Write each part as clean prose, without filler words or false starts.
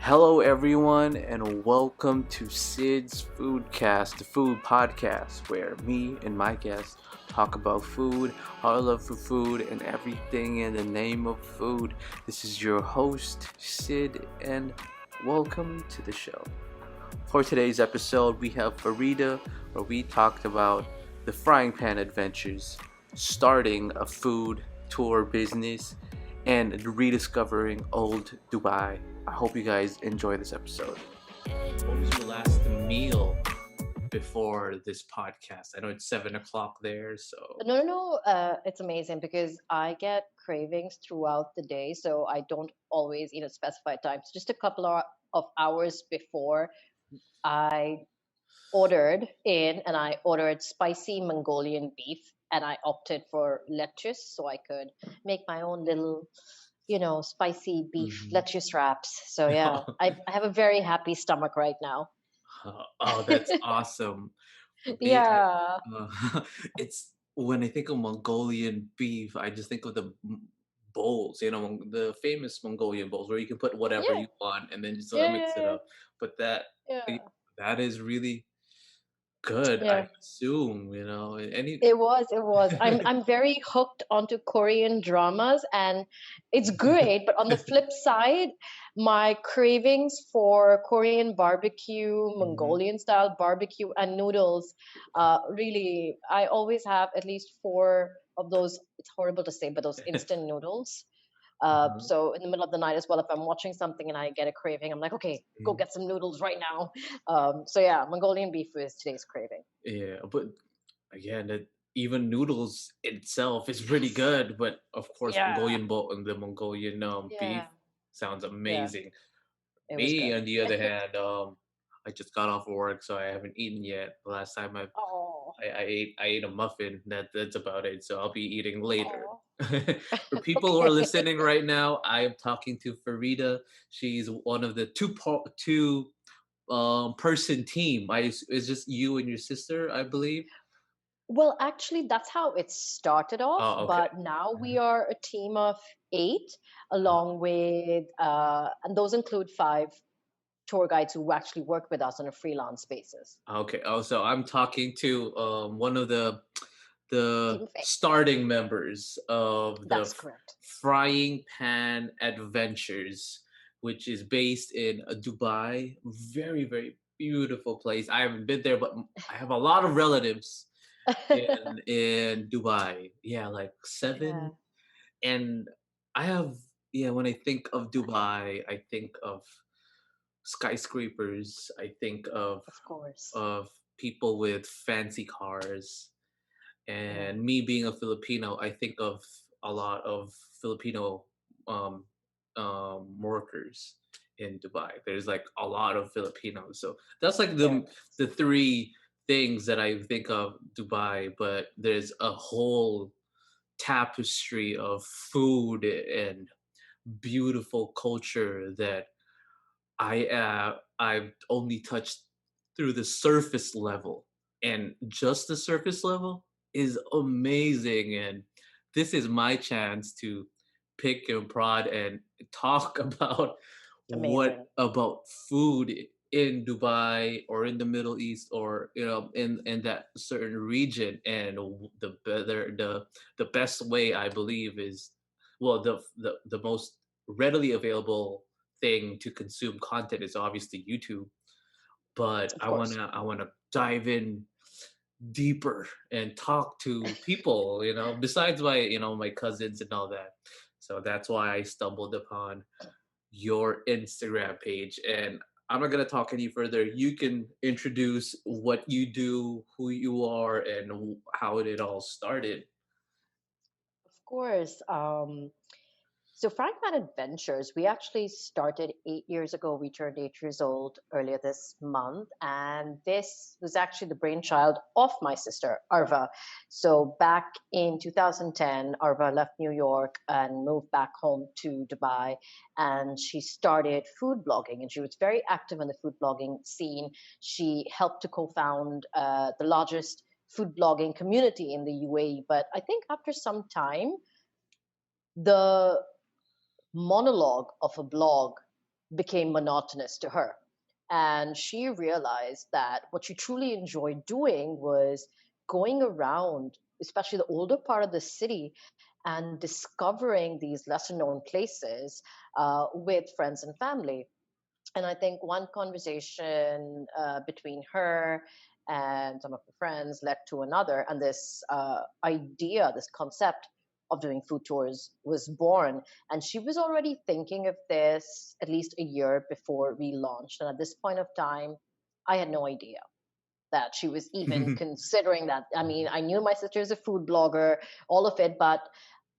Hello, everyone, and welcome to Sid's Foodcast, the food podcast, where me and my guests talk about food, our love for food, and everything in the name of food. This is your host, Sid, and welcome to the show. For today's episode, we have Farida, where we talked about the frying pan adventures, starting a food tour business, and rediscovering old Dubai. I hope you guys enjoy this episode. What was your last meal before this podcast? I know it's 7 o'clock there, so. No. It's amazing because I get cravings throughout the day, so I don't always eat at specified times. Just a couple of hours before, I ordered in and I ordered spicy Mongolian beef, and I opted for lettuce so I could make my own little, spicy beef Mhm. lettuce wraps. So yeah, I have a very happy stomach right now. Oh, that's awesome. Me, Yeah, it's when I think of Mongolian beef, I just think of the bowls, the famous Mongolian bowls where you can put whatever yeah, you want and then just yeah, mix it yeah, up. But that yeah. that is really good, I Yeah. assume, any. It was. I'm very hooked onto Korean dramas, and it's great. But on the flip side, my cravings for Korean barbecue, Mhm. Mongolian style barbecue, and noodles, really, I always have at least four of those. It's horrible to say, but those instant noodles. Uh-huh. So in the middle of the night as well, if I'm watching something and I get a craving, I'm like, okay, go Mhm. get some noodles right now. So yeah, Mongolian beef is today's craving. Yeah, but again, even noodles itself is pretty Yes. good. But of course, Yeah. Mongolian bowl and the Mongolian beef Yeah. sounds Yeah. amazing. It was Me, good. on the other hand, I just got off of work, so I haven't eaten yet. The last time Oh. I ate a muffin. That's about it. So I'll be eating later. Oh. For people who are Okay. listening right now, I am talking to Farida. She's one of the two person team. It's just you and your sister, I believe. Well, actually, that's how it started off, Oh, okay. but now we are a team of eight, Uh, along with, and those include five tour guides who actually work with us on a freelance basis. okay. Oh, so I'm talking to one of the Team Faye. starting members of the That's correct. Frying Pan Adventures, which is based in Dubai. Very, very beautiful place. I haven't been there, but I have a lot of relatives in Dubai. Yeah, like Yeah, seven. And I have, yeah, when I think of Dubai, I think of skyscrapers. I think of course. of people with fancy cars. Yeah, And me being a Filipino, I think of a lot of Filipino um, workers in Dubai. There's like a lot of Filipinos, so that's like there the is. three things that I think of Dubai. But there's a whole tapestry of food and beautiful culture that I've only touched through the surface level, and just the surface level is amazing. And this is my chance to pick and prod and talk about Amazing. food in Dubai or in the Middle East, or in that certain region. And the best way, I believe, is, well, the most readily available thing to consume content is obviously YouTube. But Of I course. wanna I wanna dive in deeper and talk to people, besides my cousins and all that. So that's why I stumbled upon your Instagram page. And I'm not gonna talk any further. You can introduce what you do, who you are, and how it all started. Of course. So Frankman Adventures, we actually started 8 years ago. We turned 8 years old earlier this month, and this was actually the brainchild of my sister Arva. So back in 2010, Arva left New York and moved back home to Dubai, and she started food blogging, and she was very active in the food blogging scene. She helped to co-found the largest food blogging community in the UAE. But I think after some time, the monologue of a blog became monotonous to her. And she realized that what she truly enjoyed doing was going around, especially the older part of the city, and discovering these lesser known places with friends and family. And I think one conversation between her and some of her friends led to another, and this idea, this concept of doing food tours was born. And she was already thinking of this at least a year before we launched. And at this point of time, I had no idea that she was even considering that. I mean, I knew my sister is a food blogger, all of it, but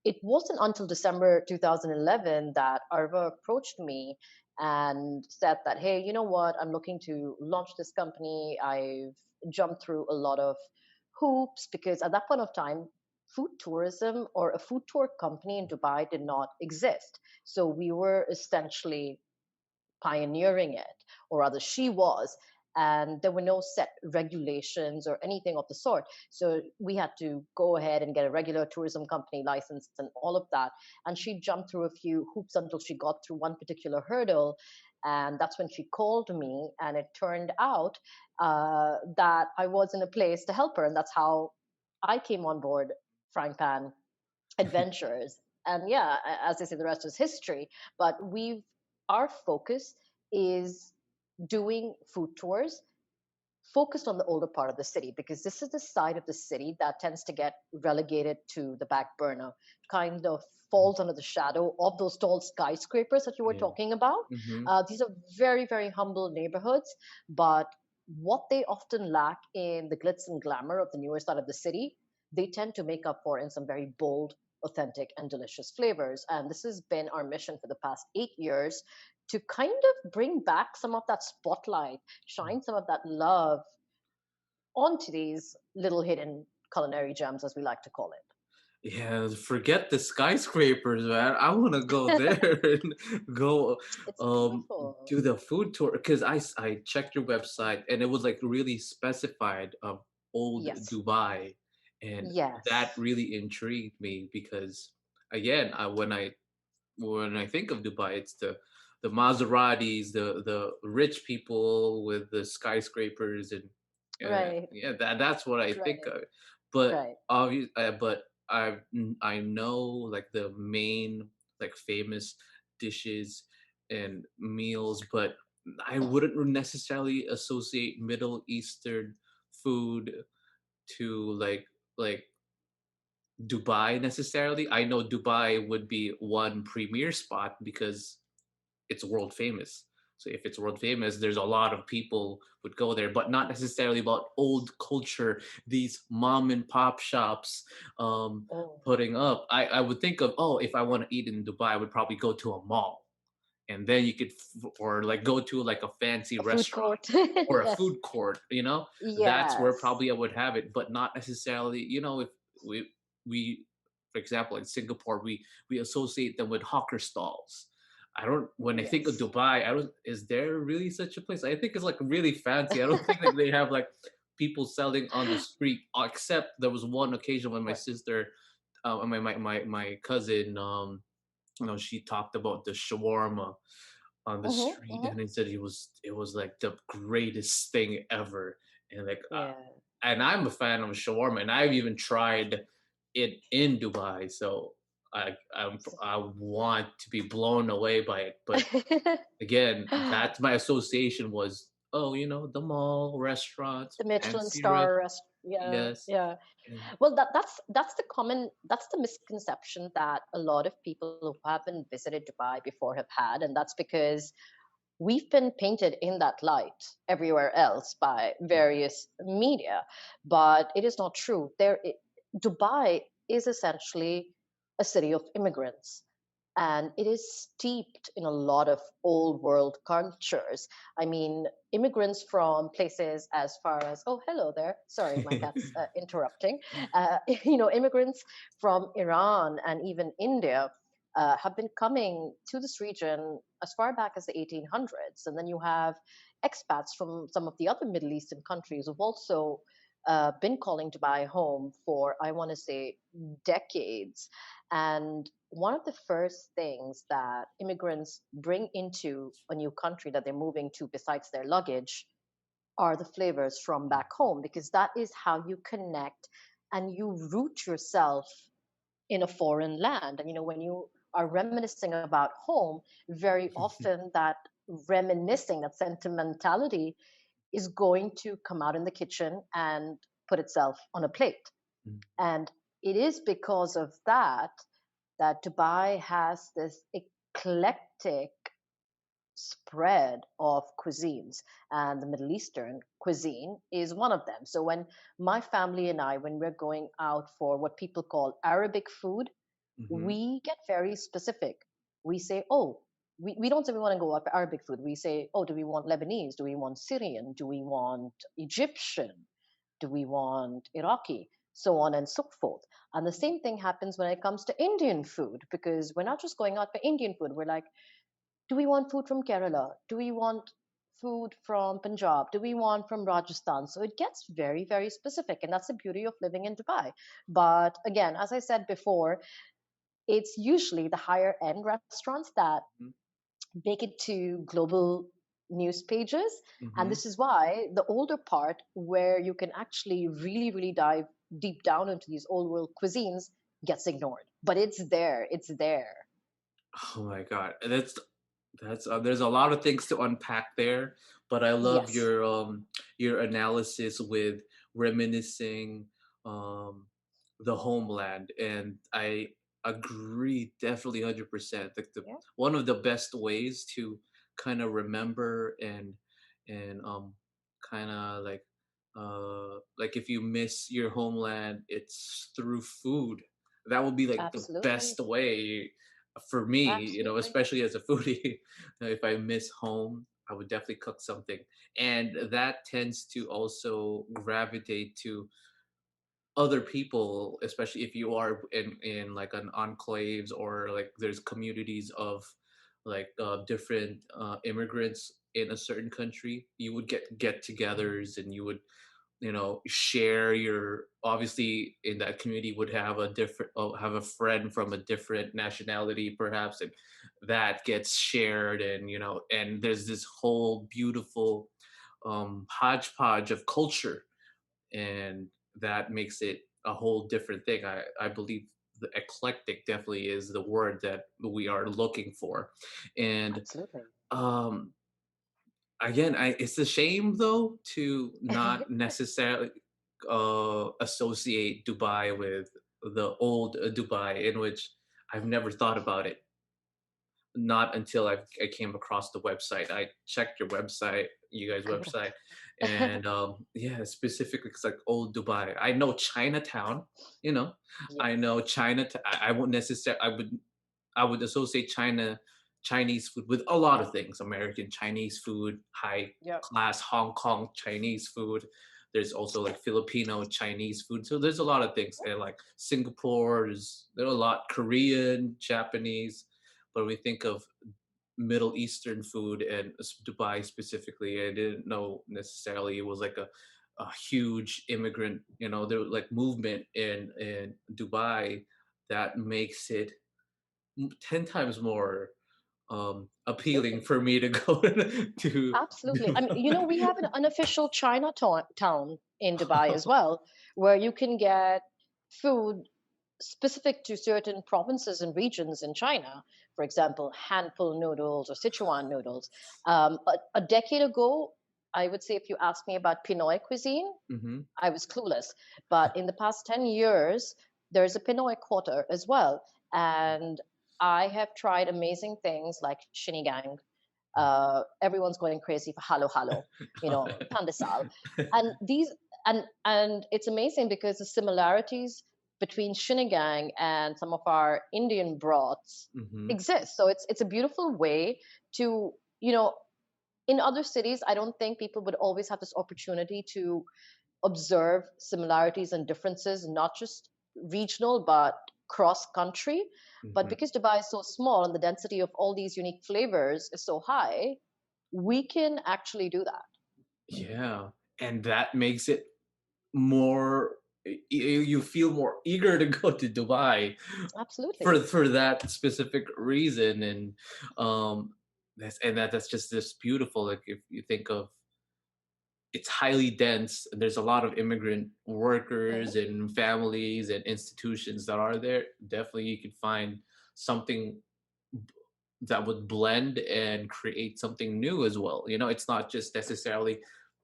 it wasn't until December 2011 that Arva approached me and said that, hey, you know what? I'm looking to launch this company. I've jumped through a lot of hoops because at that point of time, food tourism or a food tour company in Dubai did not exist. So we were essentially pioneering it, or rather, she was. And there were no set regulations or anything of the sort. So we had to go ahead and get a regular tourism company license and all of that. And she jumped through a few hoops until she got through one particular hurdle. And that's when she called me. And it turned out that I was in a place to help her. And that's how I came on board Frying Pan Adventures. And yeah, as I say, the rest is history. But our focus is doing food tours focused on the older part of the city because this is the side of the city that tends to get relegated to the back burner, kind of falls under the shadow of those tall skyscrapers that you were Yeah. talking about. Hmm. These are very, very humble neighborhoods, but what they often lack in the glitz and glamour of the newer side of the city, they tend to make up for in some very bold, authentic, and delicious flavors. And this has been our mission for the past 8 years to kind of bring back some of that spotlight, shine some of that love onto these little hidden culinary gems, as we like to call Yeah, forget the skyscrapers, man. I want to go there and go it. It's um beautiful. do the food tour because I checked your website and it was like really specified of old Yes. Dubai, and that Yes. really intrigued me because again, when I think of Dubai, it's the Maseratis, the rich people with the skyscrapers, and Right. yeah, that's what I think Right. of. But Right. but I know like the main like famous dishes and meals, but I wouldn't necessarily associate Middle Eastern food to like Dubai necessarily. I know Dubai would be one premier spot because it's world famous. So if it's world famous, there's a lot of people would go there, but not necessarily about old culture. These mom and pop shops Oh, putting up. I would think of, oh, if I want to eat in Dubai, I would probably go to a mall, and then you could or like go to like a fancy a food restaurant court. or a Yes. food court, you know. That's where Yes. probably I would have it, but not necessarily, if we for example in Singapore, we associate them with hawker stalls. I don't When I think of Yes. Dubai, I don't is there really such a place? I think it's like really fancy. I don't think like they have like people selling on the street, except there was one occasion when my Right. sister my cousin, she talked about the shawarma on the Hmm. street, Hmm. and he said it was like the greatest thing ever. And like, Yeah. and I'm a fan of shawarma, and I've even tried it in Dubai. So I want to be blown away by it. But again, that's my association was, oh, the mall restaurants, The Michelin fancy rest. star rest. Yeah. Yes. Yeah. And Well, that's the misconception that a lot of people who haven't visited Dubai before have had, and that's because we've been painted in that light everywhere else by various media, but it is not true. Dubai is essentially a city of immigrants, and it is steeped in a lot of old world cultures. I mean, immigrants from places as far as, oh, hello there. Sorry, my cat's interrupting. Immigrants from Iran and even India have been coming to this region as far back as the 1800s. And then you have expats from some of the other Middle Eastern countries who've also been calling Dubai home for, I want to say, decades. And one of the first things that immigrants bring into a new country that they're moving to, besides their luggage, are the flavors from back home, because that is how you connect and you root yourself in a foreign land. And when you are reminiscing about home, very often that reminiscing, that sentimentality is going to come out in the kitchen and put itself on a plate. And it is because of that Dubai has this eclectic spread of cuisines, and the Middle Eastern cuisine is one of them. So when my family and I, when we're going out for what people call Arabic food, Mm-hmm. we get very specific. We say, oh, we don't say we want to go out for Arabic food. We say, oh, do we want Lebanese? Do we want Syrian? Do we want Egyptian? Do we want Iraqi? So on and so forth. And the same thing happens when it comes to Indian food, because we're not just going out for Indian food. We're like, do we want food from Kerala? Do we want food from Punjab? Do we want from Rajasthan? So it gets very, very specific. And that's the beauty of living in Dubai. But again, as I said before, it's usually the higher end restaurants that make it to global news pages. And Mm-hmm. this is why the older part, where you can actually really, really dive deep down into these old world cuisines, gets ignored. But it's there. It's there. Oh my God, that's there's a lot of things to unpack there, but I love Yes, your analysis with reminiscing um the homeland, and I agree definitely 100%. The yeah, one of the best ways to kind of remember and kind of like if you miss your homeland, it's through food. That would be like the absolutely. best way for me, Absolutely. especially as a foodie. If I miss home, I would definitely cook something. And that tends to also gravitate to other people, especially if you are in like an enclaves, or like there's communities of like different immigrants in a certain country. You would get-togethers, and you would share your, obviously in that community would have a different, have a friend from a different nationality perhaps, and that gets shared, and and there's this whole beautiful hodgepodge of culture, and that makes it a whole different thing. I believe the eclectic definitely is the word that we are looking for. And Absolutely. um again, it's a shame though to not necessarily associate Dubai with the old Dubai, in which I've never thought about it. Not until I came across the website. I checked your website, you guys' website, Correct. and yeah, specifically it's like old Dubai. I know Chinatown, you know, I Yes. know Chinatown. I won't necessarily. I would associate Chinese food with a lot of things. American Chinese food, high Yep. class Hong Kong Chinese food. There's also like Filipino Chinese food. So there's a lot of things. And like Singapore, there's a lot Korean, Japanese. But when we think of Middle Eastern food and Dubai specifically, I didn't know necessarily it was like a huge immigrant, there was like movement in Dubai that makes it 10 times more appealing Absolutely. for me to go to Absolutely. I mean, Dubai. we have an unofficial Chinatown town in Dubai as well, where you can get food specific to certain provinces and regions in China. For example, Hanpul noodles or Sichuan noodles. A decade ago, I would say if you asked me about Pinoy cuisine, Hmm. I was clueless. But in the past 10 years, there's a Pinoy quarter as well. And I have tried amazing things like sinigang. Everyone's going crazy for halo halo, pandesal. And these and it's amazing because the similarities between sinigang and some of our Indian broths Hmm. exist. So it's a beautiful way to, you know, in other cities, I don't think people would always have this opportunity to observe similarities and differences, not just regional, but cross country. But Hmm. because Dubai is so small and the density of all these unique flavors is so high, we can actually do that. Yeah, and that makes it more. you feel more eager to go to Dubai Absolutely. for that specific reason. And that's just this beautiful. Like if you think of, it's highly dense, and there's a lot of immigrant Mhm. workers and families and institutions that are there. Definitely you could find something that would blend and create something new as well. It's not just necessarily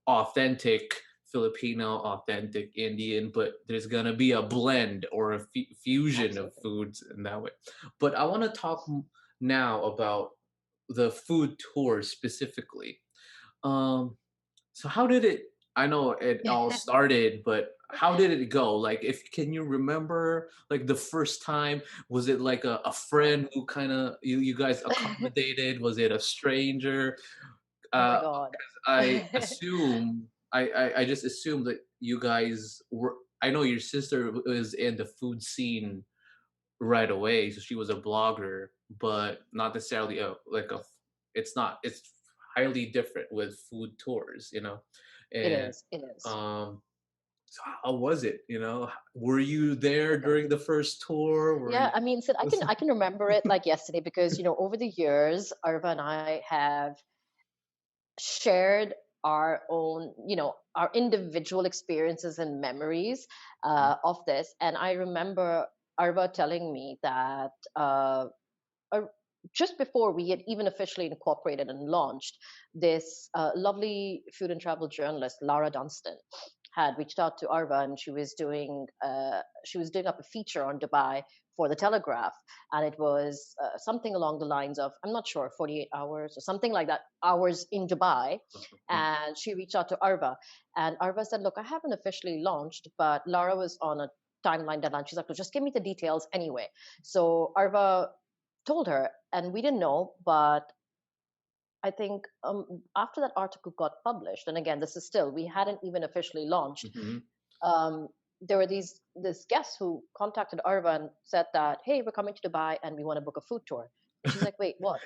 authentic Filipino, authentic Indian, but there's gonna be a blend or a fusion of Absolutely. foods in that way. But I want to talk now about the food tour specifically. Um, so how did it? I know it all started, but how did it go? Like, if can you remember, like the first time? Was it like a friend who kind of you guys accommodated? Was it a stranger? Oh my Uh, God. I assume I just assumed that you guys were. I know your sister was in the food scene right away, so she was a blogger, but not necessarily a like a. It's not. It's highly different with food tours, It and is. It is. um. So how was it? Were you Oh my there God. during the first tour? Were Yeah, you? I mean, so I can remember it like yesterday because over the years, Arva and I have shared our own, our individual experiences and memories of this. And I remember Arva telling me that uh, just before we had even officially incorporated and launched, this lovely food and travel journalist, Lara Dunstan, had reached out to Arva, and she was doing up a feature on Dubai for the Telegraph, and it was something along the lines of, I'm not sure, 48 hours or something like that, hours in Dubai. And she reached out to Arva, and Arva said, "Look, I haven't officially launched, but Lara was on a timeline deadline. She's like, well, just give me the details anyway." So Arva told her, and we didn't know, but I think after that article got published, and again, this is still, we hadn't even officially launched. Mhm. Um, there were this guests who contacted Arva and said that, "Hey, we're coming to Dubai and we want to book a food tour." And she's like, "Wait, what?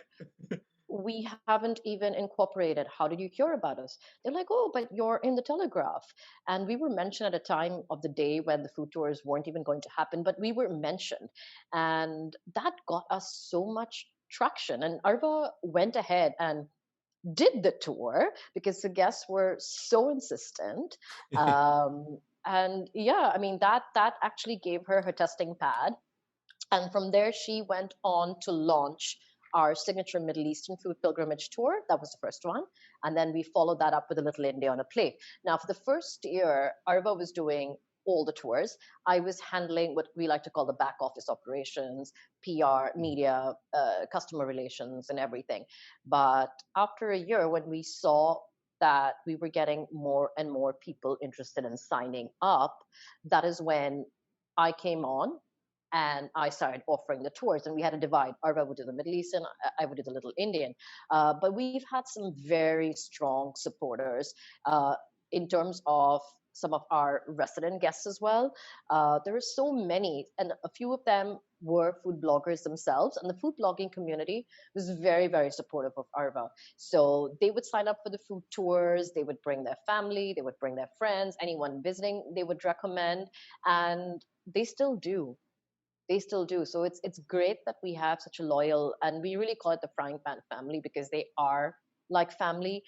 We haven't even incorporated. How did you hear about us?" They're like, "Oh, but you're in the Telegraph." And we were mentioned at a time of the day when the food tours weren't even going to happen, but we were mentioned. And that got us so much traction. And Arva went ahead and did the tour because the guests were so insistent. And yeah, I mean, that actually gave her her testing pad, and from there, she went on to launch our signature Middle Eastern food pilgrimage tour. That was the first one. And then we followed that up with a Little India on a Plate. Now, for the first year, Arva was doing all the tours. I was handling what we like to call the back office operations, PR, media, customer relations, and everything. But after a year, when we saw that we were getting more and more people interested in signing up, that is when I came on and I started offering the tours. And we had a divide. Arva would do the Middle Eastern, I would do the Little Indian. But we've had some very strong supporters in terms of some of our resident guests as well. There are so many, and a few of them were food bloggers themselves. And the food blogging community was very, very supportive of Arva. So they would sign up for the food tours, they would bring their family, they would bring their friends, anyone visiting, they would recommend. And they still do, so it's great that we have such a loyal, and we really call it the frying pan family because they are like family.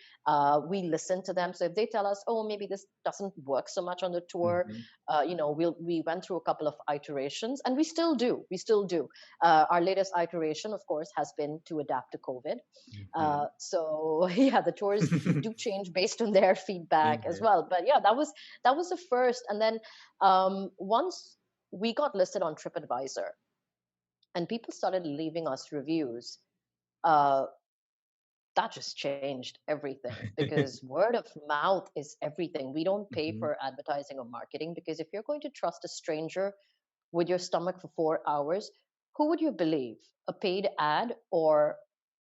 We listen to them, so if they tell us, oh, maybe this doesn't work so much on the tour, Mhm. we went through a couple of iterations, and we still do. Our latest iteration, of course, has been to adapt to COVID. Mhm. So yeah, the tours do change based on their feedback as Yeah. well. But yeah, that was the first. And then once we got listed on TripAdvisor and people started leaving us reviews, uh, that just changed everything because word of mouth is everything. We don't pay Mhm. for advertising or marketing because if you're going to trust a stranger with your stomach for 4 hours, who would you believe? A paid ad or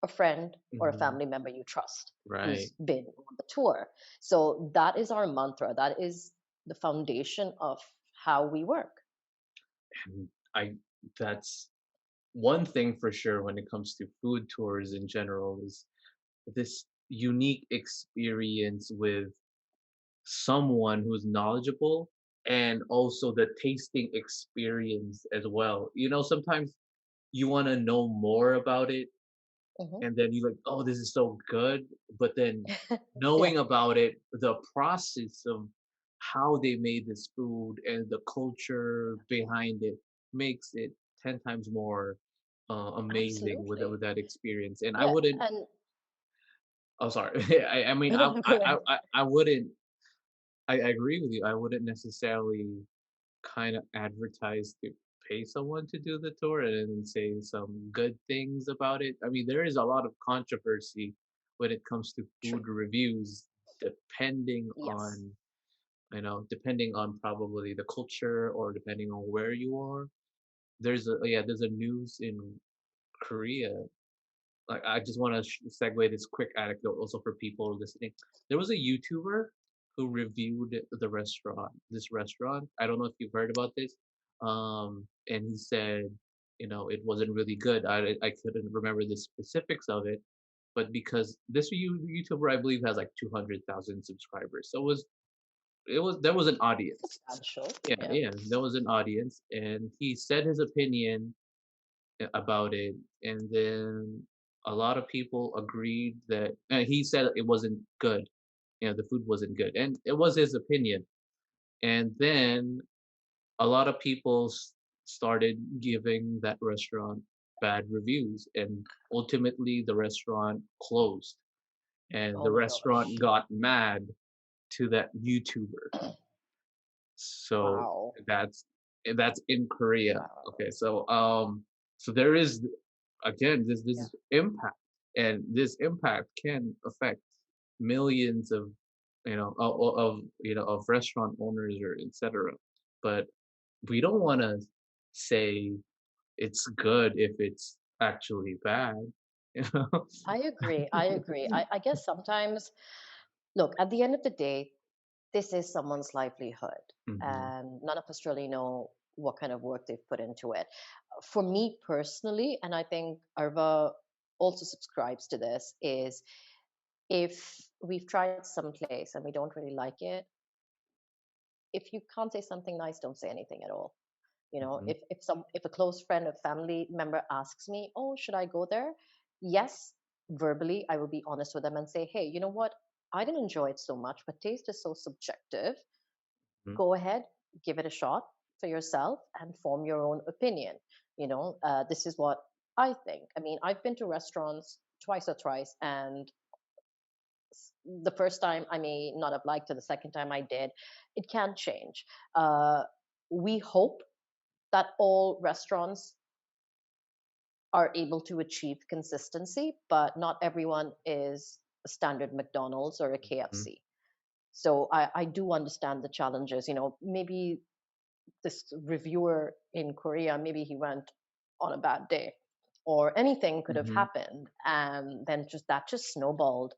a friend or a Mhm. family member you trust Right. who's been on the tour? So that is our mantra. That is the foundation of how we work. And I that's one thing for sure when it comes to food tours in general is this unique experience with someone who's knowledgeable and also the tasting experience as well. Sometimes you want to know more about it, Hmm. and then you're like, oh, this is so good. But then Yeah, knowing about it, the process of how they made this food and the culture behind it makes it 10 times more amazing with absolutely. that experience. And I Yeah, wouldn't, and oh, sorry. I mean, no, no, go ahead. I wouldn't, I agree with you. I wouldn't necessarily kind of advertise to pay someone to do the tour and then say some good things about it. I mean, there is a lot of controversy when it comes to True. food reviews, depending Yes. on, depending on probably the culture or depending on where you are. There's a news in Korea. Like, I just want to segue this quick anecdote also for people listening. There was a YouTuber who reviewed this restaurant. I don't know if you've heard about this. And he said, it wasn't really good. I couldn't remember the specifics of it, but because this YouTuber, I believe, has like 200,000 subscribers, so there was an audience. Substantial. Yeah, Yeah. yeah, there was an audience, and he said his opinion about it, and then a lot of people agreed that he said it wasn't good. The food wasn't good, and it was his opinion. And then a lot of people started giving that restaurant bad reviews, and ultimately the restaurant closed, and Oh the my restaurant gosh. got mad to that YouTuber. So Wow. that's that's in Korea. Wow. Okay, so there is again Yeah. this impact, and this impact can affect millions of of restaurant owners or etc. But we don't want to say it's good if it's actually bad. You know? I agree. I agree. I guess sometimes, look, at the end of the day, this is someone's livelihood, Hmm. and none of us really know what kind of work they've put into it. For me personally, and I think Arva also subscribes to this, is if we've tried some place and we don't really like it, if you can't say something nice, don't say anything at all. Hmm. If a close friend or family member asks me, oh, should I go there? Yes, verbally I will be honest with them and say, hey, you know what, I didn't enjoy it so much, but taste is so subjective. Go ahead, give it a shot for yourself and form your own opinion. This is what I think. I mean, I've been to restaurants twice or thrice, and the first time I may not have liked it, the second time I did. It can change. uh, we hope that all restaurants are able to achieve consistency, but not everyone is a standard McDonald's or a Hmm. KFC. So I do understand the challenges. Maybe this reviewer in Korea, maybe he went on a bad day, or anything could have Hmm. happened, and then just snowballed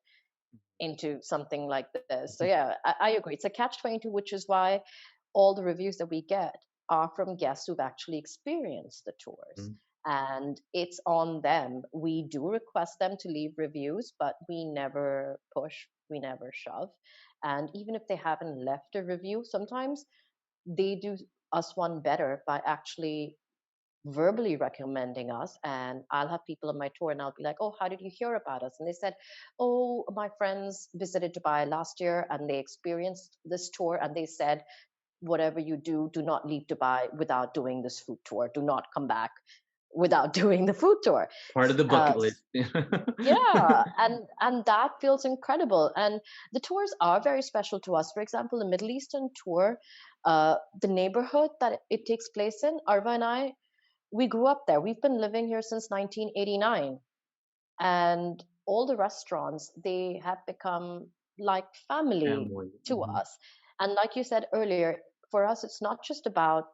into something like this. So yeah, I agree. It's a catch-22, which is why all the reviews that we get are from guests who've actually experienced the tours. Hmm. And it's on them. We do request them to leave reviews, but we never push, we never shove. And even if they haven't left a review, sometimes they do us one better by actually verbally recommending us. And I'll have people on my tour and I'll be like, oh, how did you hear about us? And they said, oh, my friends visited Dubai last year and they experienced this tour, and they said, whatever you do, do not leave Dubai without doing this food tour. Do not come back without doing the food tour. Part of the uh, bucket list. yeah, and that feels incredible. And the tours are very special to us. For example, the Middle Eastern tour, the neighborhood that it takes place in, Arva and I, we grew up there. We've been living here since 1989. And all the restaurants, they have become like family Family. to us. And like you said earlier, for us, it's not just about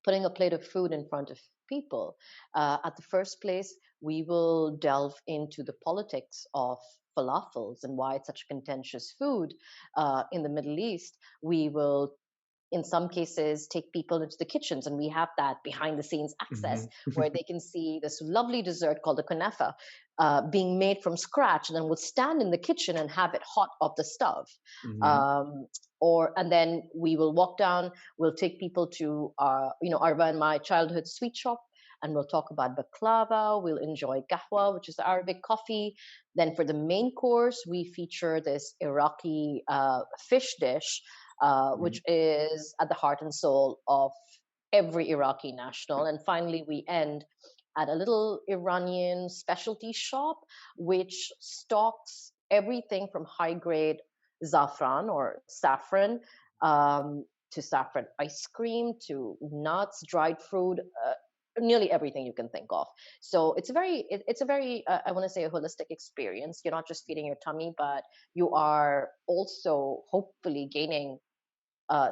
putting a plate of food in front of people. At the first place, we will delve into the politics of falafels and why it's such a contentious food in the Middle East. We will, in some cases, take people into the kitchens, and we have that behind the scenes access Mhm. where they can see this lovely dessert called the kunafa, being made from scratch, and then we'll stand in the kitchen and have it hot off the stove. Mm-hmm. Um, and then we will walk down. We'll take people to Arva and my childhood sweet shop, and we'll talk about baklava. We'll enjoy kahwa, which is Arabic coffee. Then for the main course, we feature this Iraqi fish dish, Mm-hmm. which is at the heart and soul of every Iraqi national. And finally, we end at a little Iranian specialty shop, which stocks everything from high grade zafran or saffron, to saffron ice cream, to nuts, dried fruit. Nearly everything you can think of. So it's a very I want to say a holistic experience. You're not just feeding your tummy, but you are also hopefully gaining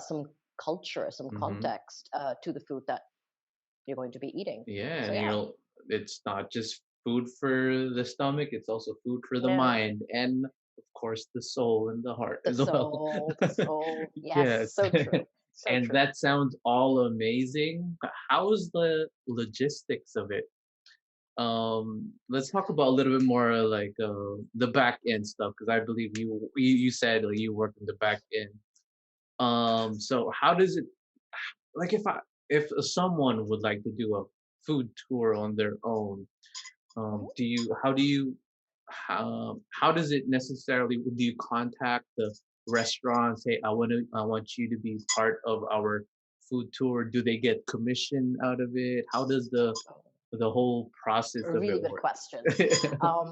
some culture, some Mm-hmm. context to the food that you're going to be eating. Yeah, So and yeah, it's not just food for the stomach, it's also food for the yeah. mind and of course the soul and the heart The as well. soul, the soul. Yes, Yes. so true. So And true. that sounds all amazing. But how's the logistics of it? Let's talk about a little bit more like the back end stuff because I believe you said like, you work in the back end. So how does it like if someone would like to do a food tour on their own, Mhm. do you how do you how does it necessarily do you contact the restaurant, say I want you to be part of our food tour? Do they get commission out of it? How does the whole process A of it really good work? question. Um,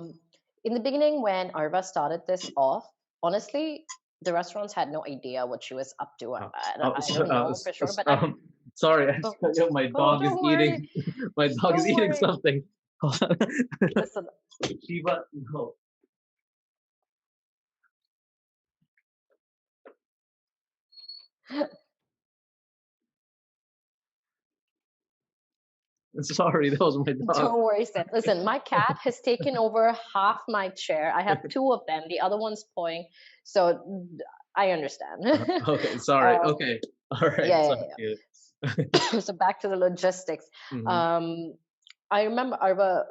in the beginning, when Arva started this off, honestly, the restaurants had no idea what she was up to. Uh, I don't know for sure, but I, sorry, oh, my oh, dog is don't worry, eating. My dog is don't eating worry. something. Hold on. Listen, Shiva, no. Sorry, that was my dog. don't worry, Sid. Listen, my cat has taken over half my chair. I have two of them. The other one's pawing, so I understand. Okay, sorry. um, Okay, all right. yeah, So, yeah, yeah. yeah. So back to the logistics. Mhm. Um, I remember Arva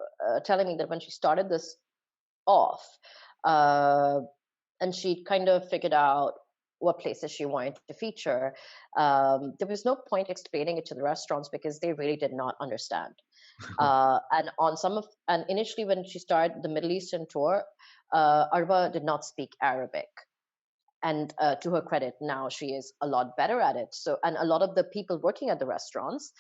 telling me that when she started this off, uh, and she kind of figured out what places she wanted to feature, there was no point explaining it to the restaurants because they really did not understand. And initially when she started the Middle Eastern tour, Arva did not speak Arabic. And to her credit, now she is a lot better at it. So, and a lot of the people working at the restaurants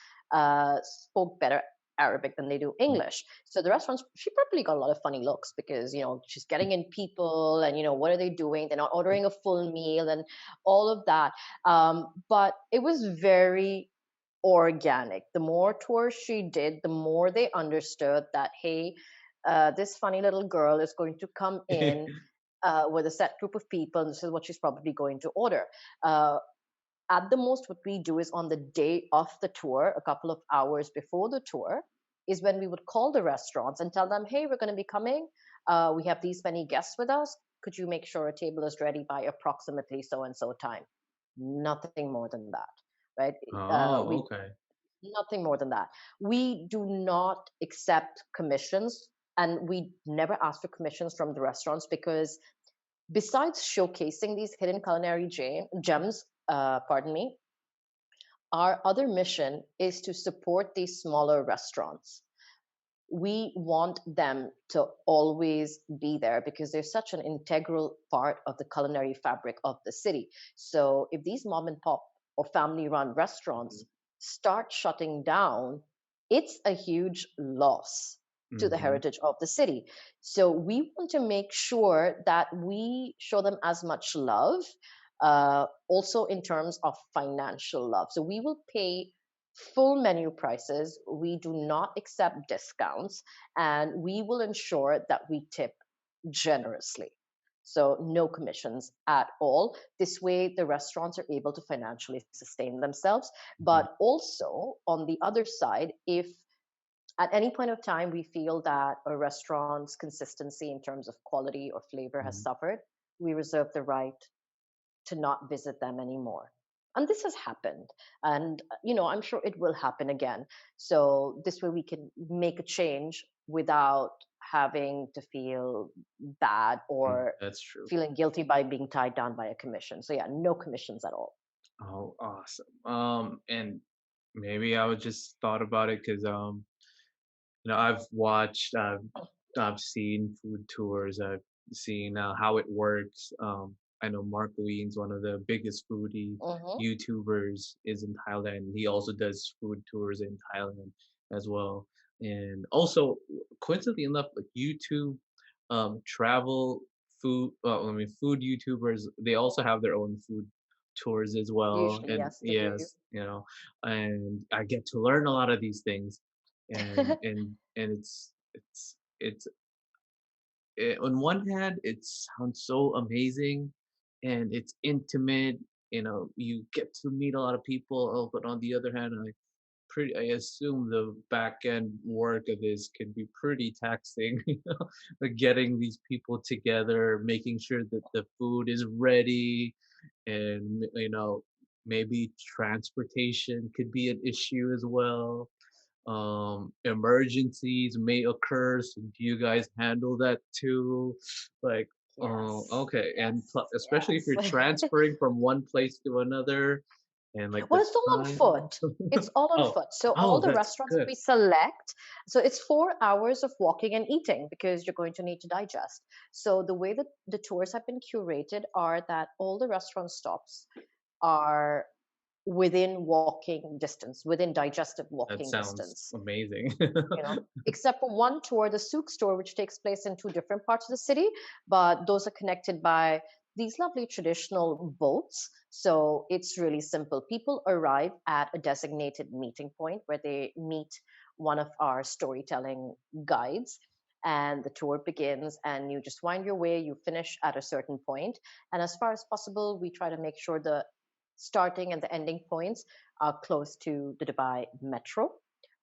spoke better Arabic than they do English. So the restaurants, she probably got a lot of funny looks because she's getting in people, and what are they doing? They're not ordering a full meal and all of that. But it was very organic. The more tours she did, the more they understood that, hey, this funny little girl is going to come in with a set group of people, and this is what she's probably going to order. Uh, at the most, what we do is on the day of the tour, a couple of hours before the tour, is when we would call the restaurants and tell them, hey, we're going to be coming. We have these many guests with us. Could you make sure a table is ready by approximately so and so time? Nothing more than that, right? Oh, We okay. Nothing more than that. We do not accept commissions, and we never ask for commissions from the restaurants because besides showcasing these hidden culinary gems, pardon me, our other mission is to support these smaller restaurants. We want them to always be there because they're such an integral part of the culinary fabric of the city. So if these mom and pop or family run restaurants start shutting down, it's a huge loss to the Mm-hmm. heritage of the city. So we want to make sure that we show them as much love, also in terms of financial love. So we will pay full menu prices. We do not accept discounts, and we will ensure that we tip generously. So, no commissions at all. This way, the restaurants are able to financially sustain themselves. Mm-hmm. But also, on the other side, if at any point of time we feel that a restaurant's consistency in terms of quality or flavor has Hmm. suffered, we reserve the right to not visit them anymore. And this has happened. And, I'm sure it will happen again. So this way we can make a change without having to feel bad or That's true. feeling guilty by being tied down by a commission. So yeah, no commissions at all. Oh, awesome. And maybe I would just thought about it because I've watched, I've seen food tours, I've seen how it works. I know Mark Lean's one of the biggest foodie Hmm. YouTubers is in Thailand. He also does food tours in Thailand as well. And also, coincidentally enough, like YouTube, travel food, food YouTubers, they also have their own food tours as well. Usually, And yes, they do. yes, and I get to learn a lot of these things and on one hand it sounds so amazing and it's intimate, you get to meet a lot of people. But on the other hand, I assume the back end work of this can be pretty taxing. Like getting these people together, making sure that the food is ready, and maybe transportation could be an issue as well. Emergencies may occur, so do you guys handle that too? Like, oh, Yes, okay. And yes, especially if you're yes. transferring from one place to another, and like Well, the it's all on time. foot. It's all on Oh, foot. So all oh, the that's restaurants that good. we select, so it's 4 hours of walking and eating because you're going to need to digest. So the way that the tours have been curated are that all the restaurant stops are within walking distance, within digestive That walking sounds distance. amazing. Except for one tour, the souk store, which takes place in two different parts of the city, but those are connected by these lovely traditional boats. So it's really simple. People arrive at a designated meeting point where they meet one of our storytelling guides. And the tour begins, and you just wind your way, you finish at a certain point. And as far as possible, we try to make sure the starting and the ending points are close to the Dubai metro,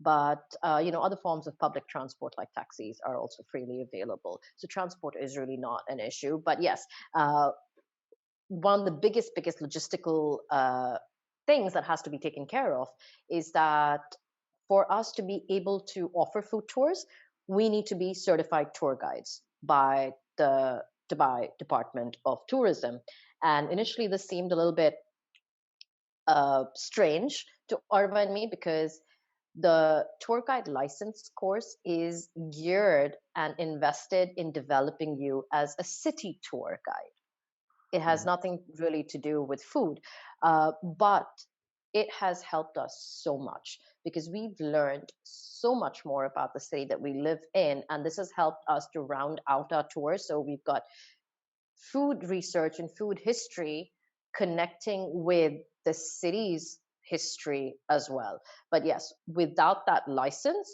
but other forms of public transport like taxis are also freely available, so transport is really not an issue. But yes, uh, one of the biggest logistical things that has to be taken care of is that for us to be able to offer food tours, we need to be certified tour guides by the Dubai Department of Tourism. And initially this seemed a little bit strange to Arva and me because the tour guide license course is geared and invested in developing you as a city tour guide. It has Mm, nothing really to do with food, but it has helped us so much because we've learned so much more about the city that we live in. And this has helped us to round out our tour. So we've got food research and food history connecting with the city's history as well. But yes, without that license,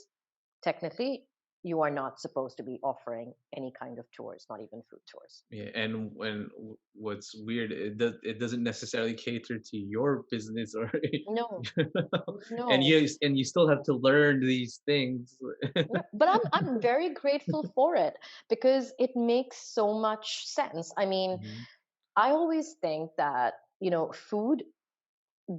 technically, you are not supposed to be offering any kind of tours, not even food tours. yeah, and what's weird, it doesn't necessarily cater to your business or No, and no. you still have to learn these things. No, but I'm very grateful for it because it makes so much sense. I mean, Mhm. I always think that, food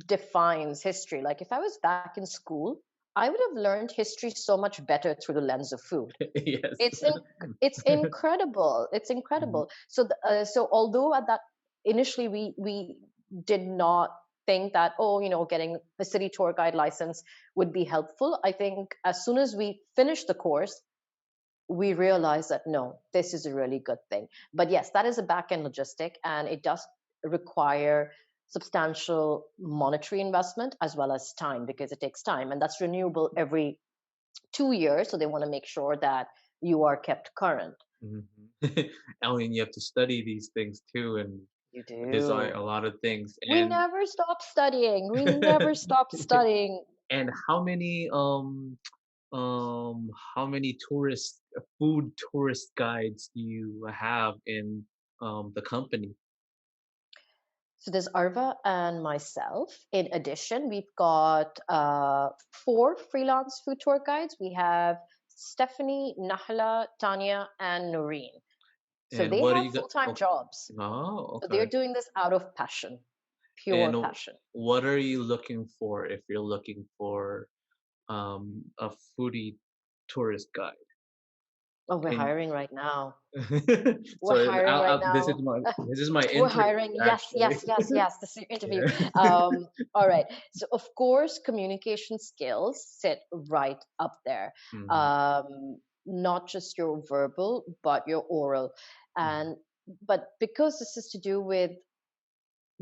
defines history. Like if I was back in school, I would have learned history so much better through the lens of food. Yes. It's in, it's incredible. It's Mhm. incredible. So although at that initially we did not think that, oh, getting a city tour guide license would be helpful. I think as soon as we finished the course, we realized that no, this is a really good thing. But yes, that is a back end logistic, and it does require substantial monetary investment as well as time because it takes time, and that's renewable every 2 years. So they want to make sure that you are kept current. Mhm. I mean, you have to study these things too and You design do. a lot of things. We And never stop studying. We never stop studying. and how many food tourist guides do you have in the company? So there's Arva and myself. In addition, we've got 4 freelance food tour guides. We have Stephanie, Nahla, Tanya, and Noreen. So And they what are have you got? full-time jobs. Oh, So they're okay. doing this out of passion, pure And passion. what are you looking for if you're looking for a foodie tourist guide? Oh, we're And hiring right now. We're so hiring right this is now. my We're interview hiring. Yes, actually. yes, yes, yes. This is your interview. Yeah. All right. So, of course, communication skills sit right up there. Mhm, Not just your verbal, but your oral. mhm, And but because this is to do with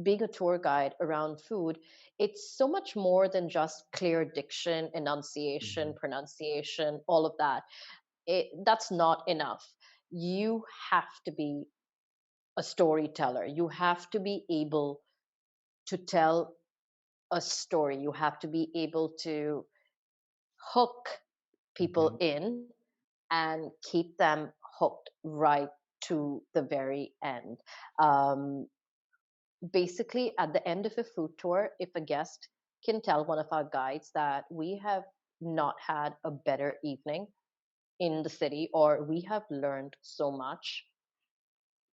being a tour guide around food, it's so much more than just clear diction, enunciation, mhm, pronunciation, all of that. That's not enough. You have to be a storyteller. You have to be able to tell a story. You have to be able to hook people mhm. in and keep them hooked right to the very end. Um, Basically, at the end of a food tour, if a guest can tell one of our guides that we have not had a better evening in the city or we have learned so much,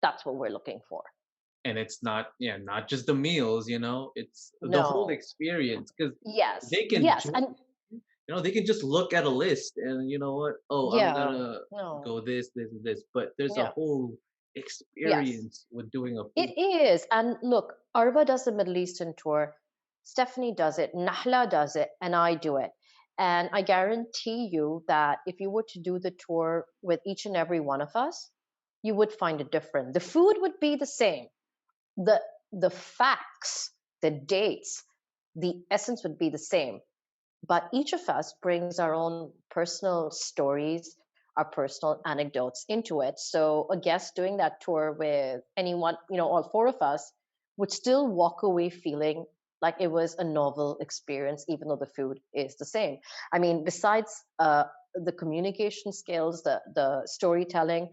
that's what we're looking for. And it's not, yeah, not just the meals, it's the whole No. experience. Because Yes. they can Yes. just, And they can just look at a list and you know what? Oh, I'm yeah. gonna No. go this, and this. But there's a Yeah. whole Yes. experience with doing a food. It is. And look, Arva does the Middle Eastern tour. Stephanie does it. Nahla does it. And I do it. And I guarantee you that if you were to do the tour with each and every one of us, you would find it different. The food would be the same. The the facts, the dates, the essence would be the same. But each of us brings our own personal stories, our personal anecdotes into it. So a guest doing that tour with anyone, all four of us, would still walk away feeling like it was a novel experience, even though the food is the same. I mean, besides the communication skills, the storytelling,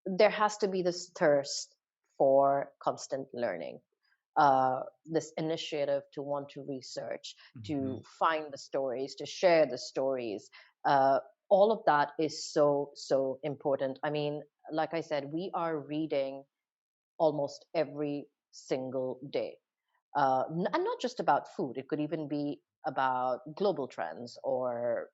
there has to be this thirst for constant learning, this initiative to want to research, to Mhm. find the stories, to share the stories. Uh, all of that is so, so important. I mean, like I said, we are reading almost every single day. And not just about food. It could even be about global trends, or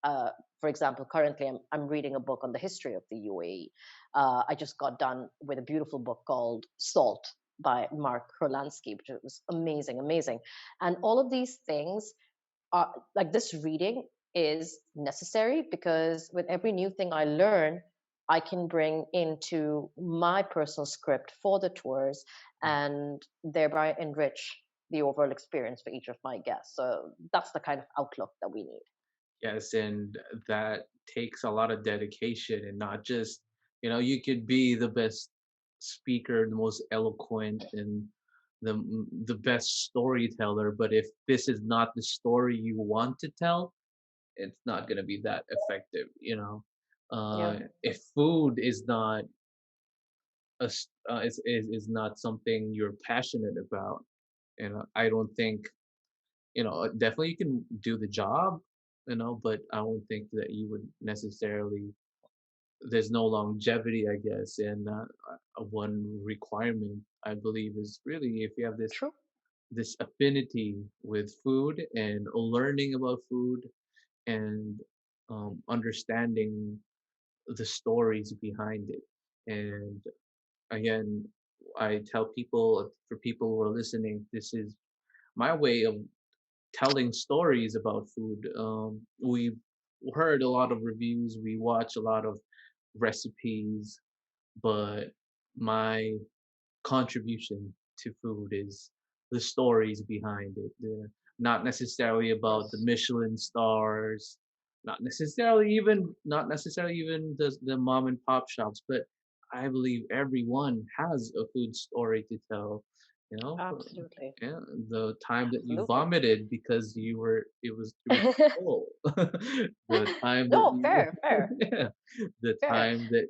uh, for example, currently I'm reading a book on the history of the UAE. I just got done with a beautiful book called Salt by Mark Herlansky, which was amazing, amazing. And all of these things like this reading is necessary because with every new thing I learn, I can bring into my personal script for the tours and thereby enrich the overall experience for each of my guests. So that's the kind of outlook that we need. Yes, and that takes a lot of dedication, and not just, you could be the best speaker, the most eloquent, and the best storyteller, but if this is not the story you want to tell, it's not going to be that effective. Yeah, If food is not is not something you're passionate about, I don't think, definitely you can do the job, but I don't think that you would necessarily, there's no longevity, I guess. And one requirement, I believe, is really if you have true. this affinity with food and learning about food, and understanding the stories behind it. And again, I tell people, for people who are listening, this is my way of telling stories about food. We've heard a lot of reviews, we watch a lot of recipes, but my contribution to food is the stories behind it. Not necessarily Of about the course. Michelin stars, not necessarily even the mom and pop shops, but I believe everyone has a food story to tell. You know, Absolutely. yeah, the time that you Absolutely. vomited because you were full. The time that No, you fair, fair, yeah, the fair. time that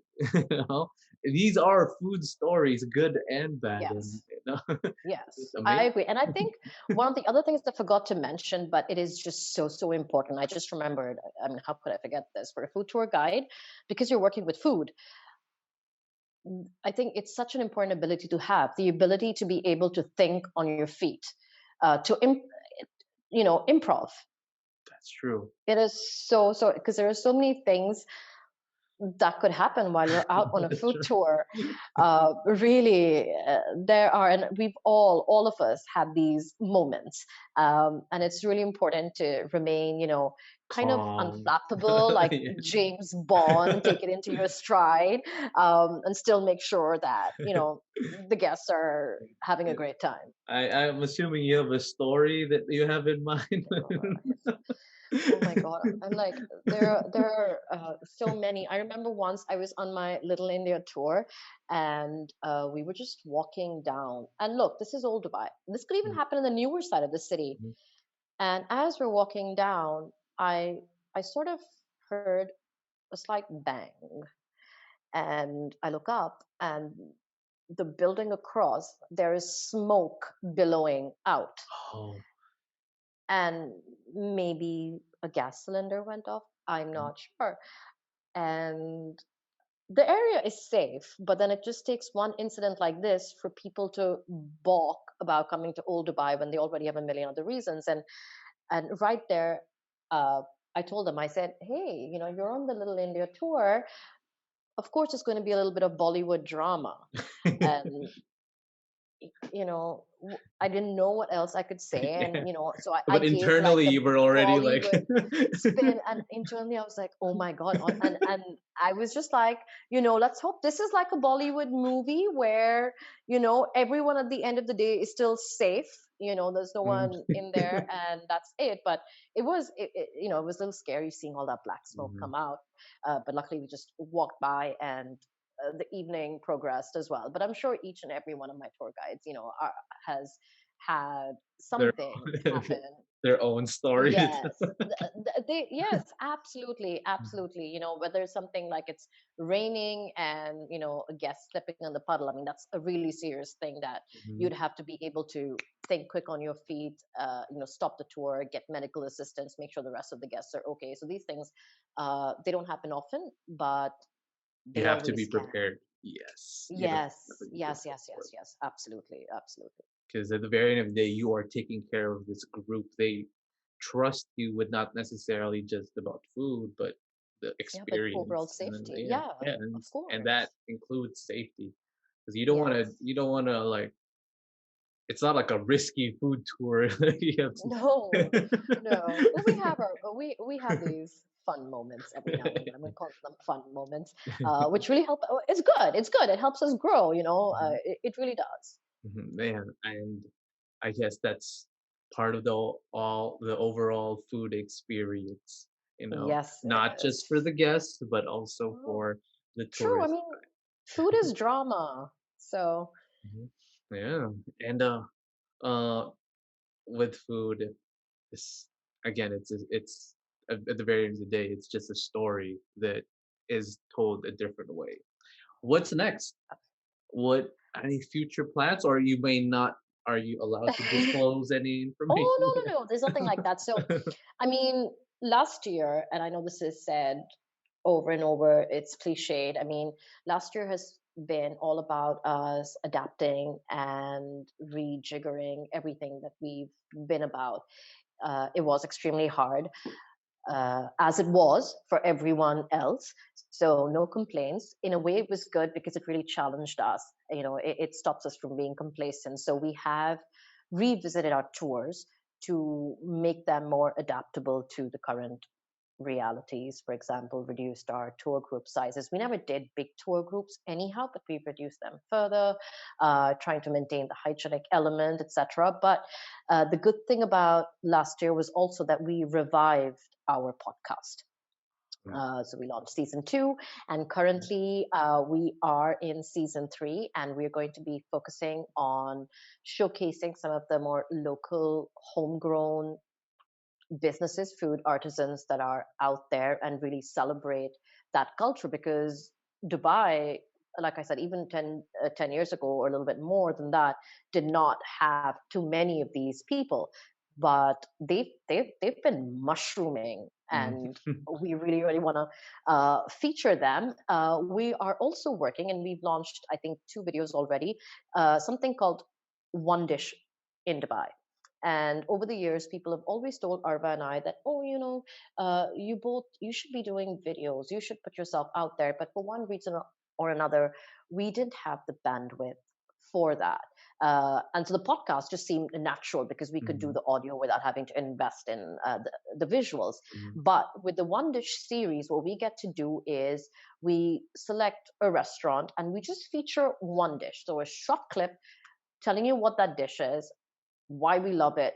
you know, these are food stories, good and bad, and Yes. it's Yes, I amazing. agree. And I think one of the other things I forgot to mention, but it is just so, so important. I just remembered. I mean, how could I forget this? For a food tour guide, because you're working with food, I think it's such an important ability to have the ability to be able to think on your feet, improv. That's true. It is so, so, because there are so many things. that could happen while you're out on a That's food right. tour. Really, there are, and we've all of us had these moments, and it's really important to remain, kind of Calm. unflappable, like Yeah. James Bond, take it into your stride, and still make sure that the guests are having a great time. I'm assuming you have a story that you have in mind. Oh my God. I'm like, there are so many. I remember once I was on my Little India tour and we were just walking down. And look, this is old Dubai. This could even Mhm, happen in the newer side of the city. mhm. And as we're walking down, I sort of heard a slight bang. And I look up and the building across, there is smoke billowing out. Oh, And maybe a gas cylinder went off. I'm okay. not sure. And the area is safe, but then it just takes one incident like this for people to balk about coming to old Dubai when they already have a million other reasons. And right there, uh, I told them, I said, hey, you're on the Little India tour. Of course, it's going to be a little bit of Bollywood drama. And I didn't know what else I could say. Yeah. And, so I But gave like internally, the you were already like Bollywood spin. And internally, I was like, oh my God. And I was just like, let's hope this is like a Bollywood movie where, everyone at the end of the day is still safe. There's no Mm. one in there and that's it. But it was a little scary seeing all that black smoke Mhm. come out. But luckily, we just walked by and the evening progressed as well. But I'm sure each and every one of my tour guides, has had Their something happen. their own stories. Yes, yes, absolutely, absolutely. Whether it's something like it's raining and a guest slipping in the puddle. I mean, that's a really serious thing that Mhm. you'd have to be able to think quick on your feet. Stop the tour, get medical assistance, make sure the rest of the guests are okay. So these things, they don't happen often, but You they have to be always can. prepared. Yes, you have to Yes, be yes, prepared yes, for yes, it. yes. Absolutely, absolutely. Because at the very end of the day, you are taking care of this group. They trust you with not necessarily just about food, but the Yeah, but overall experience. And then, safety. yeah, Yeah, yeah, of and that course. includes safety. Because Yes. you don't want to like, it's not like a risky food tour. You have No, no. But we to. have we have these fun moments every now and again. I'm gonna call them fun moments, which really help. It's good. It's good. It helps us grow. Mhm, It really does. man, and I guess that's part of the overall food experience, Yes, it not just for is. the guests, but also Oh, for the true. I tourists. mean, food is drama. So Mhm. Yeah, and uh, with food, it's again, it's at the very end of the day, it's just a story that is told a different way. What's next? What any future plans, or you may not? Are you allowed to disclose any information Oh, no, here? no, no. There's nothing like that. So, I mean, last year, and I know this is said over and over, it's cliched. I mean, last year has been all about us adapting and rejiggering everything that we've been about. It was extremely hard, as it was for everyone else. So, no complaints. In a way, it was good because it really challenged us. It stops us from being complacent. So, we have revisited our tours to make them more adaptable to the current realities. For example, reduced our tour group sizes. We never did big tour groups anyhow, but we've reduced them further, trying to maintain the hygienic element, etc. But the good thing about last year was also that we revived our podcast. Mm, So we launched season two, and currently we are in season three, and we're going to be focusing on showcasing some of the more local, homegrown businesses, food artisans that are out there and really celebrate that culture because Dubai, like I said, even 10 years ago or a little bit more than that, did not have too many of these people. But they've been mushrooming mm. and we really, really want to feature them. We are also working, and we've launched, I think, two videos already, something called One Dish in Dubai. And over the years, people have always told Arva and I that, oh, you should be doing videos, you should put yourself out there. But for one reason or another, we didn't have the bandwidth for that. And so the podcast just seemed natural because we could do Mhm. the audio without having to invest in the visuals. Mhm. But with the One Dish series, what we get to do is we select a restaurant and we just feature one dish. So a short clip telling you what that dish is, why we love it,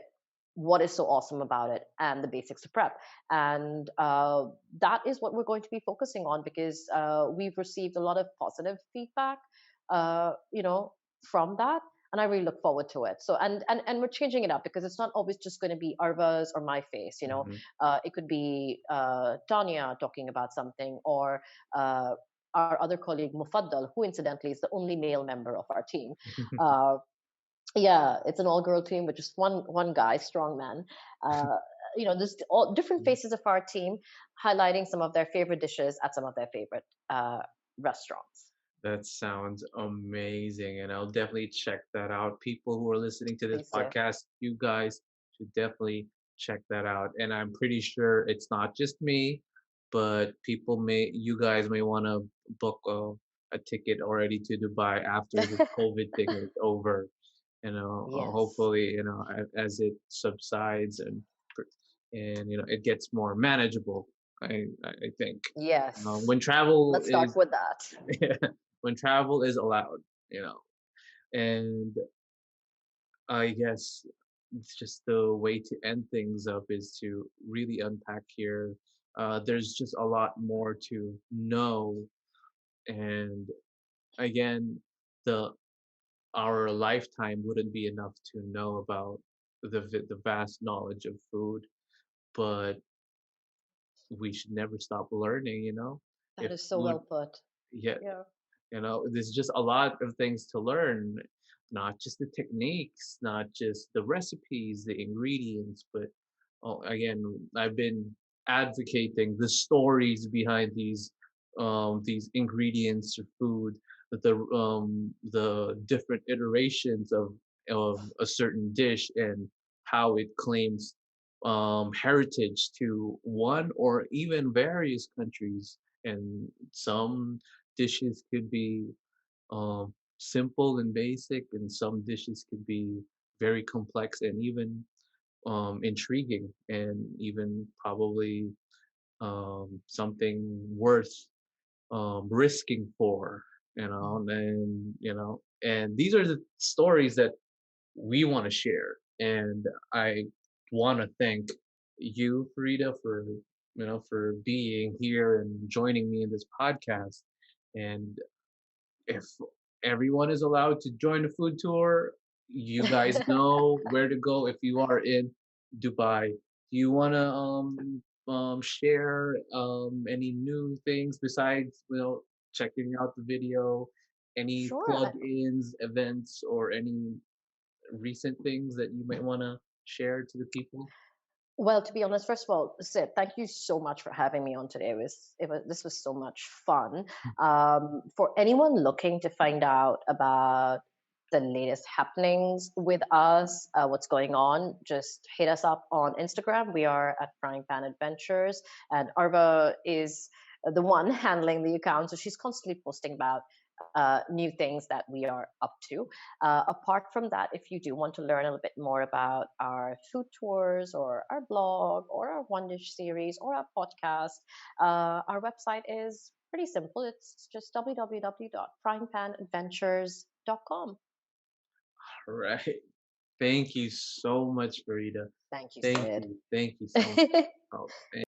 what is so awesome about it, and the basics of prep. And that is what we're going to be focusing on because we've received a lot of positive feedback, from that. And I really look forward to it. So, and we're changing it up because it's not always just going to be Arva's or my face. Mhm. It could be Tanya talking about something, or our other colleague Mufaddal, who incidentally is the only male member of our team. Uh, yeah, it's an all-girl team with just one guy, strong man. Uh, there's all different faces of our team highlighting some of their favorite dishes at some of their favorite restaurants. That sounds amazing, and I'll definitely check that out. People who are listening to this Please do. podcast, you guys should definitely check that out. And I'm pretty sure it's not just me, but you guys may want to book a ticket already to Dubai after this COVID thing is over. Yes. Hopefully, as it subsides and it gets more manageable. I think Yes. when travel Let's start is with that. when travel is allowed, you know. And I guess it's just the way to end things up is to really unpack here. There's just a lot more to know, and again, the our lifetime wouldn't be enough to know about the vast knowledge of food, but we should never stop learning. That If is so food, well put. yeah, Yeah. there's just a lot of things to learn, not just the techniques, not just the recipes, the ingredients, but again, I've been advocating the stories behind these ingredients or food, the different iterations of a certain dish and how it claims heritage to one or even various countries. And some dishes could be simple and basic, and some dishes could be very complex and even intriguing, and even probably something worth risking for. And these are the stories that we want to share. And I want to thank you, Farida, for being here and joining me in this podcast. And if everyone is allowed to join the food tour, you guys know where to go if you are in Dubai. Do you want to share any new things besides checking out the video? Any Sure. plug-ins, events, or any recent things that you might want to share to the people? Well, to be honest, first of all, Sid, thank you so much for having me on today. This was so much fun. For anyone looking to find out about the latest happenings with us, what's going on, just hit us up on Instagram. We are at Frying Pan Adventures, and Arva is the one handling the account, so she's constantly posting about new things that we are up to. Apart from that, if you do want to learn a little bit more about our food tours or our blog or our One Dish series or our podcast, our website is pretty simple. It's just www.fryingpanadventures.com. All right. Thank you so much, Farida. Thank you, Thank Sid. you. Thank you so much. Oh,